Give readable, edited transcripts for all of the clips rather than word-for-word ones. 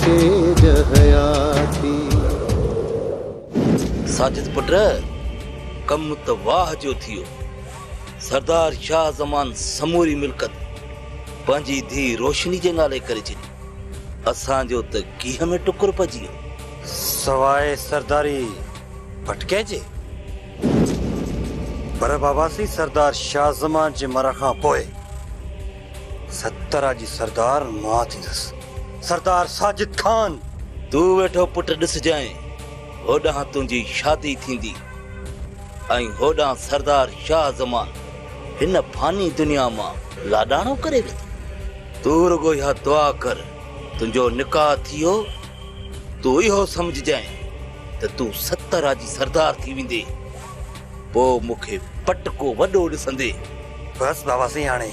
तेज हयाती। साजिद पुट कम त वाह जो थियो। सरदार शाह ज़मान समूरी मिल्कत पंहिंजी धी रोशनी जे नाले करे छॾी। असांजो त कीह में टुकुर पइजी वियो। सवाए सरदारी भटके जे पर बाबासी सरदार शाह ज़मान जे मरण खां पोइ सतरा जी सरदार मां थींदसि, सरदार साजिद खान। तूं वेठो पुट ॾिसजांइ, होॾां तुंहिंजी शादी थींदी ऐं होॾां सरदार शाह ज़मान हिन फानी दुनिया मां लाॾाणो करे वेंदो। तूं रुगो इहा दुआ कर तुंहिंजो निकाह थियो। तूं इहो सम्झजांइ त तूं सतरा जी सरदार थी वेंदे, पोइ मूंखे पटको वॾो ॾिसंदे। बस बाबा साईं, हाणे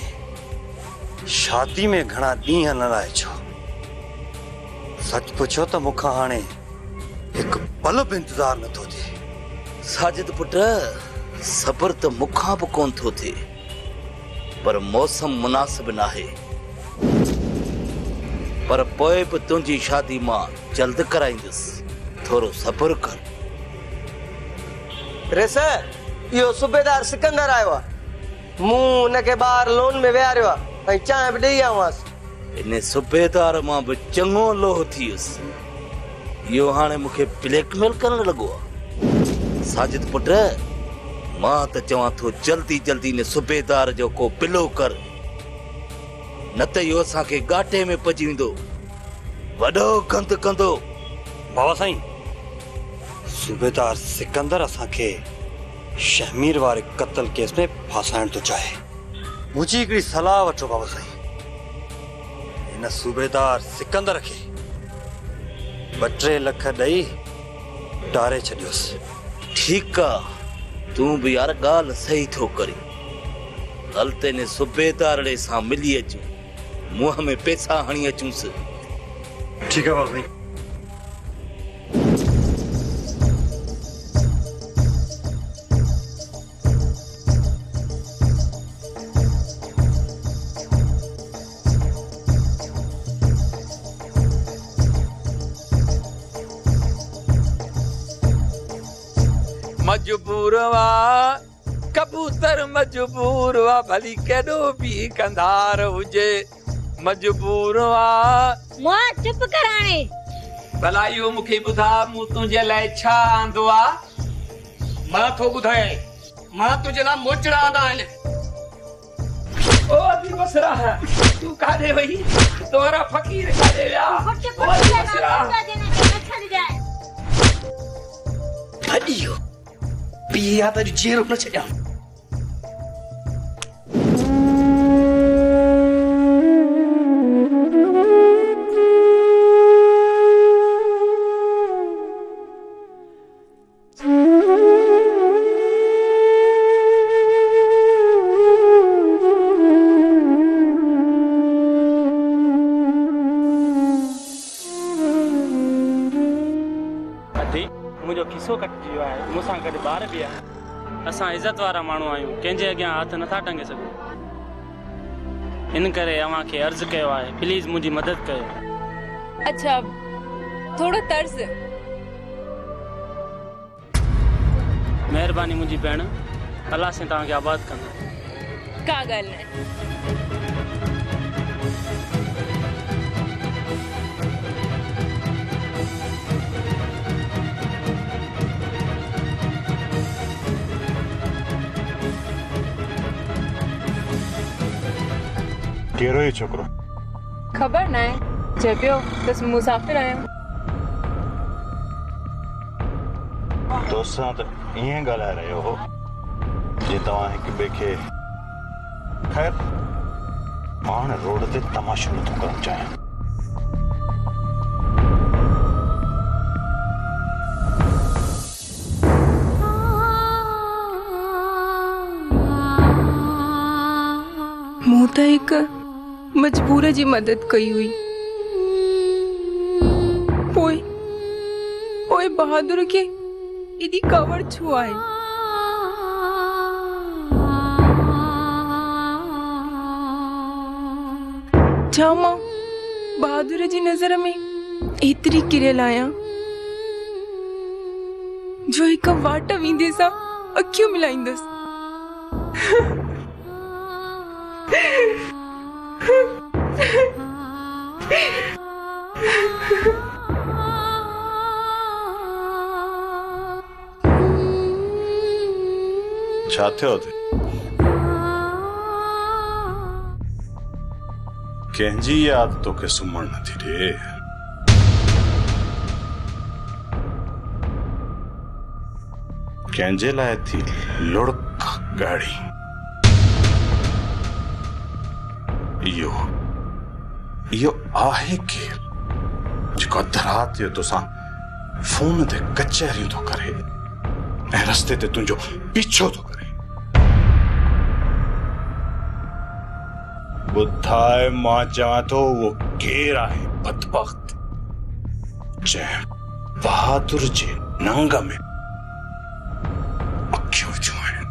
शादी में घणा ॾींहं न लाइ छो। सच पुछो त मूंखां हाणे हिकु पल बि इंतज़ार नथो थिए। साजिद पुट सब्र त मूंखां बि कोन थो थिए, पर मौसम मुनासिब नाहे। पर पोइ बि तुंहिंजी शादी मां जल्द कराईंदुसि, थोरो सब्र कर। रेस इहो सूबेदार सिकंदर आयो आहे। मूं हुनखे ॿाहिरि लोन में विहारियो आहे ऐं चांहि बि ॾेई आयोसि। इन सूबेदार मां बि चङो लोह थी वियुसि। इहो हाणे मूंखे ब्लैकमेल करणु लॻो आहे। साजिद पुट मां त चवां थो जल्दी जल्दी इन सूबेदार जो को पिलो कर, न त इहो असांखे घाटे में पइजी वेंदो, वॾो गंद कंदो। बाबा साईं, सूबेदार सिकंदर असांखे शहमीर वारे क़त्ल केस में फासाइण थो चाहे। मुंहिंजी हिकिड़ी सलाह वठो बाबा साईं, हिन सूबेदार सिकंदर खे 2-3 लख ॾेई डारे छॾियोसि। ठीकु आहे, तूं बि यार ॻाल्हि सही थो करी। हल त इन सूबेदार सां मिली अचूं, मुंहं में पैसा हणी अचूंसि। ठीकु आहे बाबा साईं। मजबूर वा कबूतर मजबूर वा, भली केॾो बि कंधार हुजे मजबूर वा। मां चुप कराणे भला इहो मूंखे ॿुधा, मूं तुंहिंजे लाइ छा आंदो आहे? मां थो ॿुधाए, मां तुंहिंजे लाइ मोचड़ा आंदा आहिनि। ओ अदी बसरा, तूं काॾे वई? तोरा फ़कीर काॾे विया? भॼियो पिया त जेरो न छॾिया। मुझो किस्सो कटिजी वियो आहे, मूंसां गॾु ॿार बि आहे। असां इज़त वारा माण्हू आहियूं, कंहिंजे अॻियां हथ नथा टंगे सघूं। इन करे अव्हांखे अर्ज़ु कयो आहे, प्लीज़ मुंहिंजी मदद कयो। अच्छा थोड़ो तर्स। महिरबानी मुंहिंजी भेण, अलाह से तव्हांखे आबाद कंदा। का ॻाल्हि न। केरो ये छोकरो? खबर न आहे, चए पियो बस मुसाफ़िर आहियां। तोसां त ईअं ॻाल्हाए रहियो हो जे तव्हां हिक ॿिए खे। ख़ैर, मां हाणे रोड ते तमाशो नथो करणु चाहियां। मूं त हिकु मजबूर जी मदद कई हुई, पोइ बहादुर के एडी कवर छो आहे? छा मां बहादुर जी नज़र में एतरी किरियल आया जो एक वाट वींदे सा अखियूं मिलाईंदस। छा थियो थे? कंहिंजी याद तोखे सुम्हण नथी ॾे। कंहिंजे लाइ थी लुड़क गाड़ी। इहो आहे केरु जेको अध रात जो तोसां फोन ते कचहरियूं थो करे ऐं रस्ते ते तुंहिंजो पीछो थो करे? ॿुधाए, मां चवां थो उहो केरु आहे बदबख्त जंहिं बहादुर जे नंग में अखियूं विझियूं आहिनि?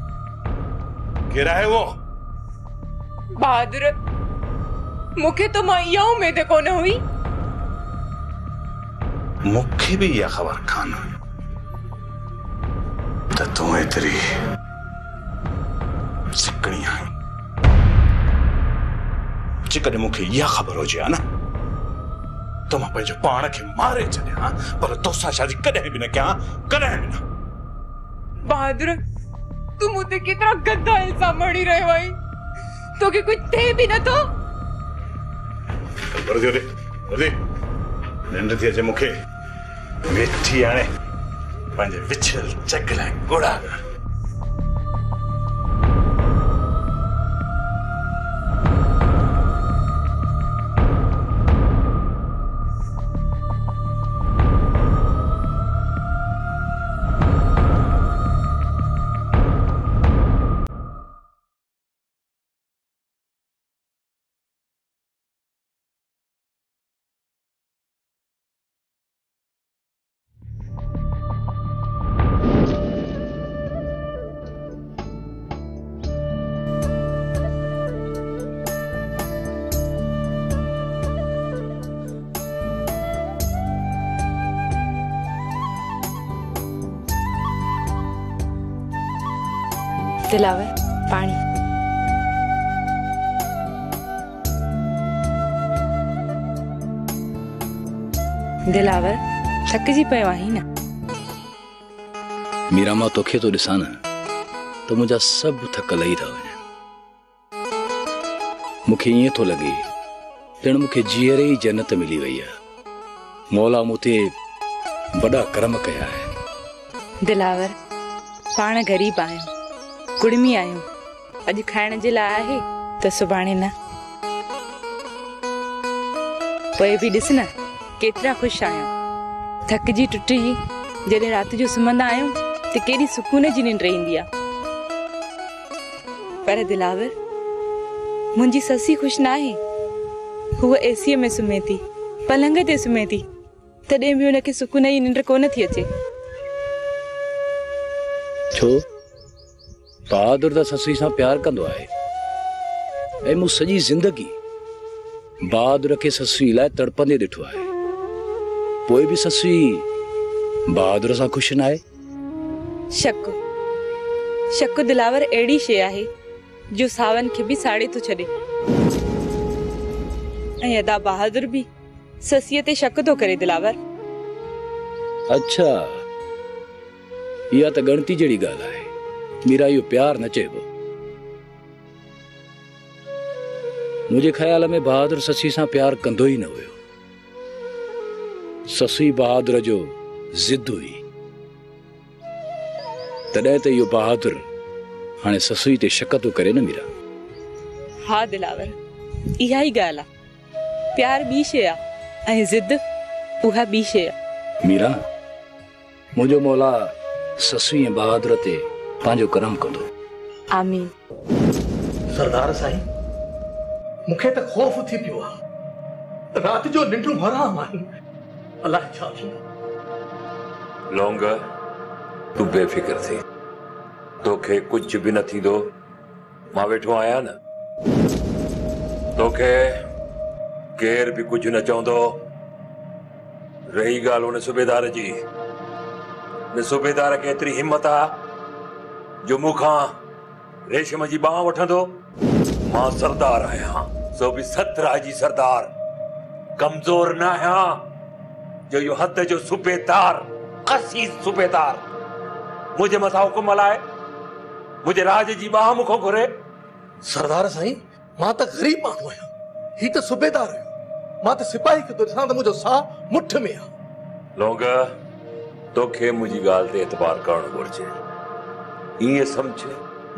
केरु आहे उहो? बहादुर, मूंखे तो मां इहा उमेद कोन हुई। मूंखे बि इहा ख़बर कान त तूं एतिरी सिकणी आहीं। जेकॾहिं मूंखे इहा ख़बर हुजे हा न त मां पंहिंजो पाण खे मारे छॾियां, पर तोसां शादी कॾहिं बि न कयां, कॾहिं बि न। बहादुर, तू मुझे केतिरा गंदा इल्जाम हणी रहियो आहीं। तोखे कुछ थे भी न तो। निंड थी अचे मूंखे। वेठी हाणे पंहिंजे विछल चक लाइ घोड़ा। दिलावर, पानी। दिलावर, थकिजी पियो आहीं न? मीरा, मां तोखे तो ॾिसां न त मुंहिंजा सभु थक लही था वञनि। मूंखे ईअं थो लॻे ॼण मूंखे जीअर ई जन्नत मिली वई आहे। मौला मूं ते वॾा कर्म कया आहिनि। दिलावर, पाण ग़रीब आहियूं, कुड़मी आहियूं। अॼु खाइण जे लाइ आहे त सुभाणे न। पोइ बि ॾिस न केतिरा ख़ुशि आहियूं। थकिजी टुटिजी जॾहिं राति जो सुम्हंदा आहियूं त केॾी सुकून जी निंड ईंदी आहे। पर दिलावर, मुंहिंजी ससी ख़ुशि न आहे। हूअ एसीअ में सुम्हे थी, पलंग ते सुम्हे थी, तॾहिं बि हुनखे सुकून जी निंड कोन थी अचे। छो? बहादुर त ससुई सां प्यार कंदो आहे ऐं मूं सॼी ज़िंदगी बहादुर खे ससुई लाइ तड़पंदे ॾिठो आहे। पोइ बि ससुई बहादुर सां ख़ुशि न आहे। शक दिलावर अहिड़ी शइ आहे जो सावन खे बि साड़े थो छॾे। ऐं अदा बहादुर बि ससीअ ते शक थो करे। दिलावर, अच्छा, इहा त गणती जहिड़ी ॻाल्हि आहे। मीरा, इहो प्यार न चइबो। मुंहिंजे ख़्याल में बहादुर ससी सां प्यार कंदो ई न हुयो। ससी बहादुर जो ज़िद हुई। तॾहिं त इहो बहादुर हाणे ससुई ते शक थो करे न मीरा। हा दिलावर, इहा ई ॻाल्हि आहे। प्यार ॿी शइ आहे ऐं ज़िद उहा ॿी शइ आहे। मीरा, मुंहिंजो मौला ससुई ऐं बहादुर ते पंहिंजो करम कंदो। आमीन। सरदार साईं, मूंखे त ख़ौफ़ थी पियो आहे। राति जो निंडूं हराम आहिनि। अलाह छा थींदो। लौंग, तू बेफिक्र थी। तोखे कुछ भी न थींदो। मां वेठो आहियां न। तोखे केर भी कुछ न चवंदो। रही ॻाल्हि हुन सूबेदार जी, न सूबेदार खे एतिरी हिम्मत आ जो मूंखां रेशम जी बांह वठंदो। मां सरदार आहियां, सो बि 17 जी सरदार, कमज़ोर न आहियां जो इहो हद जो सूबेदार, असीस सूबेदार मुंहिंजे मथां हुकुम हलाए, मुंहिंजे राज जी बांह मूंखां घुरे। सरदार साईं, मां त ग़रीब माण्हू आहियां, ही त सूबेदार आहियो, मां त सिपाही खे तो ॾिसां त मुंहिंजो साह मुठ में आहे। लोंग, तोखे मुंहिंजी ॻाल्हि ते एतबार करणु घुरिजे। ईअं सम्झ,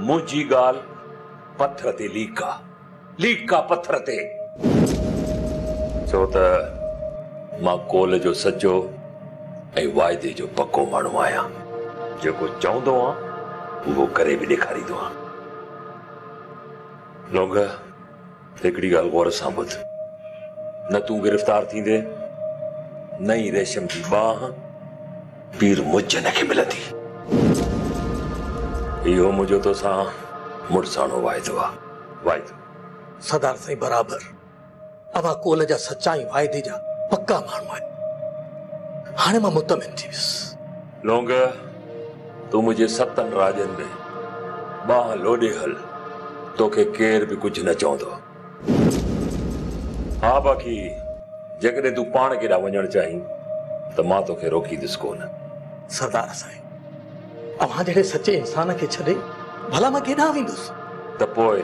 मुंहिंजी ॻाल्हि पत्थर ते लीक आहे पत्थर ते। छो त मां कोल जो सचो ऐं वाइदे जो पक्को माण्हू आहियां, जेको चवंदो आहियां उहो करे बि ॾेखारींदो आहियां। लोंग, हिकिड़ी ॻाल्हि गौर सां ॿुध, न तूं गिरफ़्तार थींदे न ई रेशम जी बांह पीर मुजन खे मिलंदी। इहो मुंहिंजो तोसां मुड़साणो वाइदो आहे, वाइदो। सरदार साईं बराबर, अवां कोल जा सच्चा ऐं वाइदे जा पक्का माण्हू आहिनि। हाणे मां मुतमिन थी वियुसि। लोंग, तूं मुंहिंजे 7 राजनि में बांह लोॾे हल, तोखे केर बि कुझु न चवंदो। हा, बाक़ी जेकॾहिं तूं पाण केॾांहुं वञणु चाहीं त मां तोखे रोकींदुसि कोन। सरदार साईं, अव्हां जहिड़े सचे इंसान खे छॾे भला मां केॾांहुं वेंदुसि? त पोइ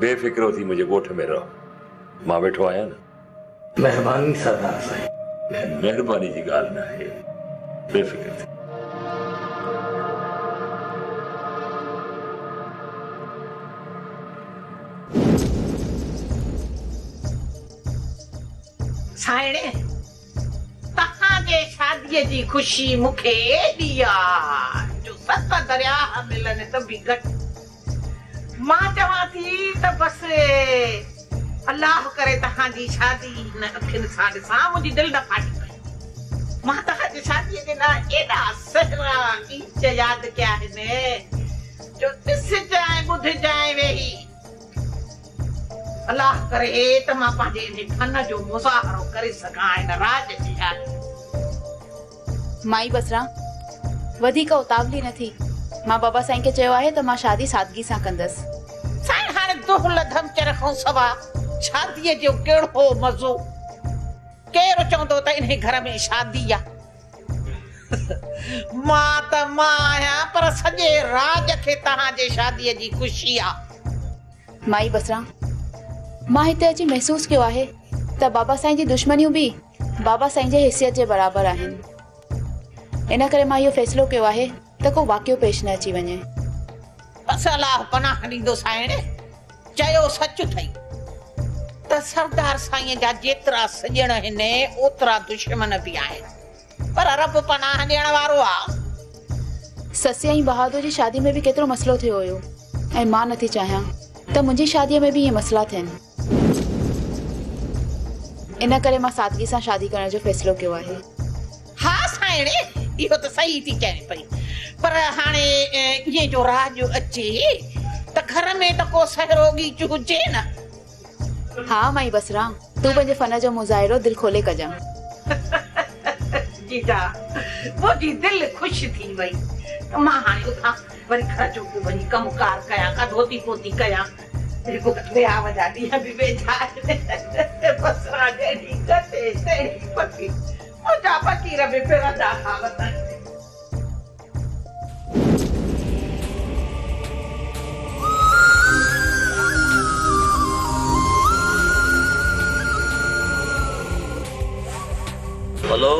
बेफ़िक्रो थी मुंहिंजे ॻोठ में रहो, मां वेठो आहियां न। महिरबानी सरदार साईं। महिरबानी जी ॻाल्हि न आहे, बेफ़िक्र थी। साइणे, तव्हांजे शादीअ जी ख़ुशी मूंखे एॾी आहे जो 7 दरिया मिलनि त बि घटि। मां चवां थी त बसि अल्लाह करे तव्हांजी शादी हिन अखियुनि सां ॾिसां, मुंहिंजी दिलि न फाटी पई। मां तव्हांजी शादीअ जे लाइ एॾा सहरा गीत यादि कया आहिनि जो ॾिसजांइ ॿुधजांइ वेही। अल्लाह करे त मां पंहिंजे इन फन जो मुज़ाहरो करे सघां हिन राज जी हालत। माई बसरा, वधीक उतावली न थी। मां बाबा साईं खे चयो आहे त मां शादी सादगी सां कंदसि। साईं, हाणे दुहल धमचर खां सवा शादीअ जो कहिड़ो मज़ो? केरु चवंदो त इन घर में शादी आहे? मां त मां आहियां, पर सॼे राज खे तव्हांजे शादीअ जी ख़ुशी आहे। माई बसरा, मां हिते अची महसूस कयो आहे त बाबा साईं जी दुश्मनियूं बि बाबा साईं जे हैसियत जे बराबर आहिनि। इन करे मां इहो फ़ैसिलो कयो आहे त को वाक़ियो पेश न अची वञे। बस अल्लाह पनाह ॾींदो साइण। चयो सच अथई त सरदार साईं जा जेतिरा सॼण आहिनि ओतिरा दुश्मन बि आहिनि, पर रब पनाह ॾियण वारो आहे। ससी ऐं बहादुर जी शादी में बि केतिरो मसलो थियो हुयो, ऐं मां नथी चाहियां त मुंहिंजी शादीअ में बि इहे मसला थियनि। इन करे मां सादगी सां शादी करण जो फ़ैसिलो कयो आहे। हा साइण, इहो त सही थी चए पई, पर हाणे इएं जो राज अचे त घर में त को सहरोगी हुजे न। हा माई बसरा, तूं पंहिंजे फन जो मुज़ाहिरो दिलि खोले कजां। जीजा, मुंहिंजी दिलि ख़ुशि थी वई। मां हाणे उथां, वरी घर जो वरी कमकार कयां, का धोती पोती कयां। जेको विहांव जा ॾींहं बि वेझा आहिनि। बसरा जहिड़ी कटे तहिड़ी पकी, मुंहिंजा फ़क़ीर बि फिरंदा हालत आहिनि। हेलो,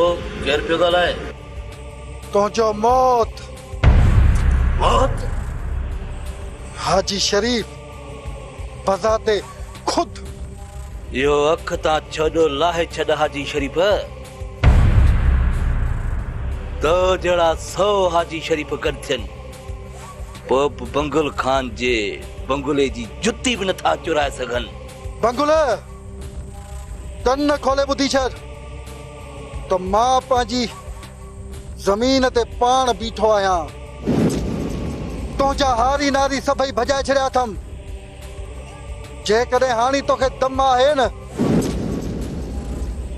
केरु पियो ॻाल्हाए? तुंहिंजो मौत। मौत? हाजी शरीफ बज़ाते खुद। इहो अख तां छॾो, लाहे छॾ हाजी शरीफ। तो जहिड़ा 100 हाजी शरीफ गॾु थियनि, पोइ बि बंगुल खान जे बंगुले जी जुती बि नथा चुराए सघनि। बंगुल, कन खोले ॿुधी छॾ त मां पंहिंजी ज़मीन ते पाण बीठो आहियां। तुंहिंजा हारी नारी सभई भॼाए छॾिया अथमि। जेकॾहिं हाणे तोखे दम आहे न,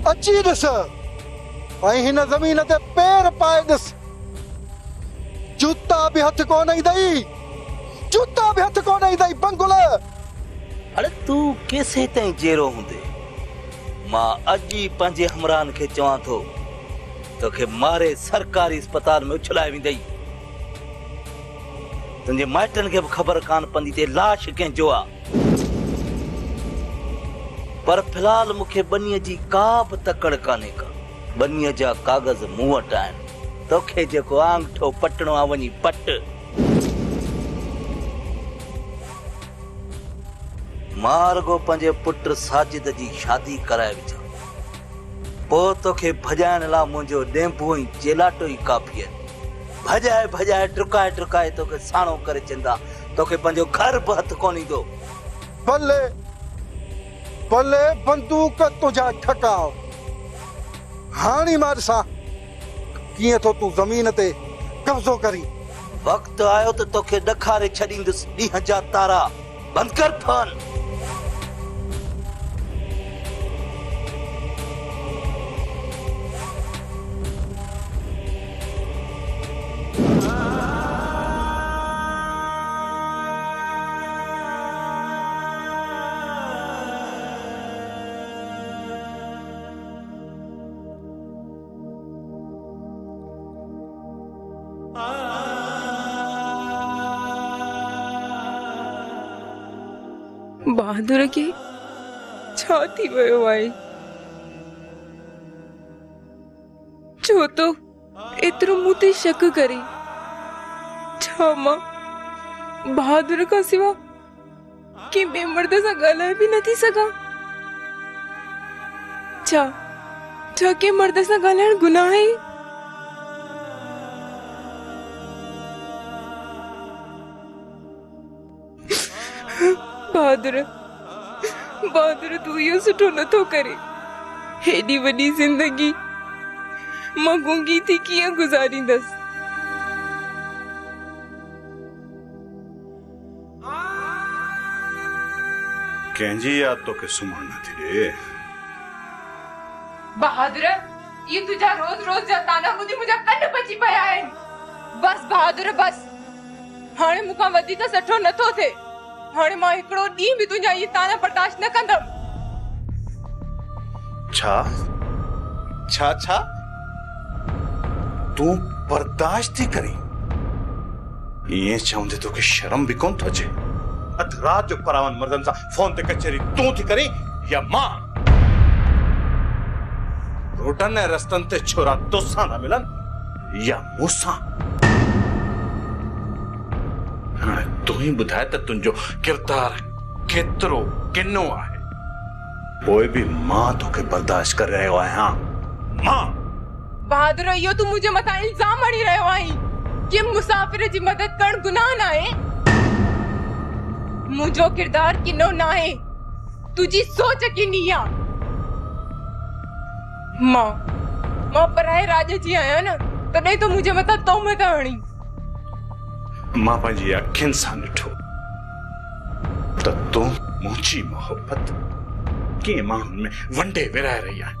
अची ॾिस ऐं हिन ज़मीन ते पेर पाए ॾिस, जूता बि हथ कोन ईंदई, जूता बि हथ कोन ईंदई बंगुल। अरे तू केसे ताईं जेरो हूंदे? मां अॼु ई पंहिंजे हमराहनि खे चवां थो तोखे मारे सरकारी अस्पताल में उछलाए वेंदई। तुंहिंजे माइटनि खे बि ख़बर कान पवंदी ते लाश कंहिंजो आहे। पर फिलहाल मूंखे बनीअ जी का बि तकड़ कान्हे का। बनीअ जा कागज़ मूं वटि आहिनि। तोखे जेको आंगठो पटणो आहे वञी पट। मां रुगो पंहिंजे पुट साजिद जी शादी कराए विझां, पोइ तोखे भॼाइण लाइ मुंहिंजो ॾेंबो ई चेलाटो ई काफ़ी आहे। भॼाए भॼाए टुकाए टुकाए तोखे साणो करे चंदा, तोखे पंहिंजो घर बि हथ कोन ईंदो। भले भले बंदूक तुंहिंजा ठकाव, हाणी मां ॾिसां कीअं थो तूं ज़मीन ते कब्ज़ो करी। वक़्तु आयो त तोखे ॾेखारे छॾींदुसि ॾींहं जा तारा। बंदि कर फोन। बहादुर खे छा थी वियो आहे? छो तो एतिरो मूं ते शक करे? छा मां बहादुर खां सिवा के ॿिए मर्द सां ॻाल्हाए बि नथी सघां? छा के मर्द सां ॻाल्हाइण गुनाह आहे? बहादुर तू इहो सुठो नथो करे। हेॾी वॾी ज़िंदगी मां गूंगी थी कीअं गुज़ारींदसि? कंहिंजी यादि तोखे सुम्हण नथी ॾे? बहादुर, ये तुझा रोज रोज जा ताना मुंहिंजा कन बची पिया आहिनि। बस बहादुर बस, हाणे मूंखां वधीक सठो नथो थिए। हाणे मां हिकिड़ो ॾींहुं बि तुंहिंजा इहे ताना बर्दाश्त न कंदमि। छा तूं बर्दाश्त थी करी? ईअं चवंदे तोखे शर्म बि कोन थो अचे? अधु राति जो परावन मर्दनि सां फोन ते कचहरी तूं थी करी या मां? रोडनि ऐं रस्तनि ते छोरा तोसां था मिलनि या मूंसां? हाणे तूं ई ॿुधाए त तुंहिंजो किरदार केतिरो किनो आहे। पोइ बि मां तोखे बर्दाश्त करे रहियो आहियां। मां बहादुर, इहो तूं मुंहिंजे मथां इल्ज़ाम हणी रहियो आहीं कि मुसाफ़िर जी मदद करणु गुनाह न आहे। मुंहिंजो किरदार किनो न आहे, तुंहिंजी सोच किनी आहे। मां पराए राज जी आहियां न, तॾहिं तो मुंहिंजे मथां तोहमत हणी। मां पंहिंजी अखियुनि सां ॾिठो त तूं मुंहिंजी मोहबत कंहिं माण्हुनि में वंडे विराए रही आहे।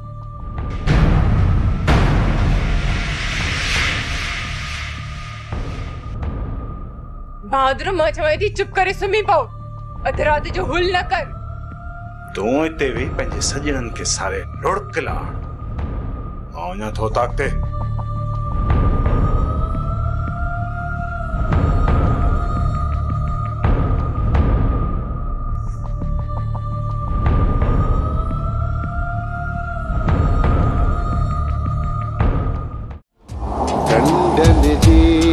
बहादुर, मां चवां थी चुप करे सुम्ही पओ, अधु राति जो हुल न कर। तूं हिते वेही पंहिंजे सॼणनि खे सारे लुड़क लाड़। मां वञां थो ताक़ते। टंडन जी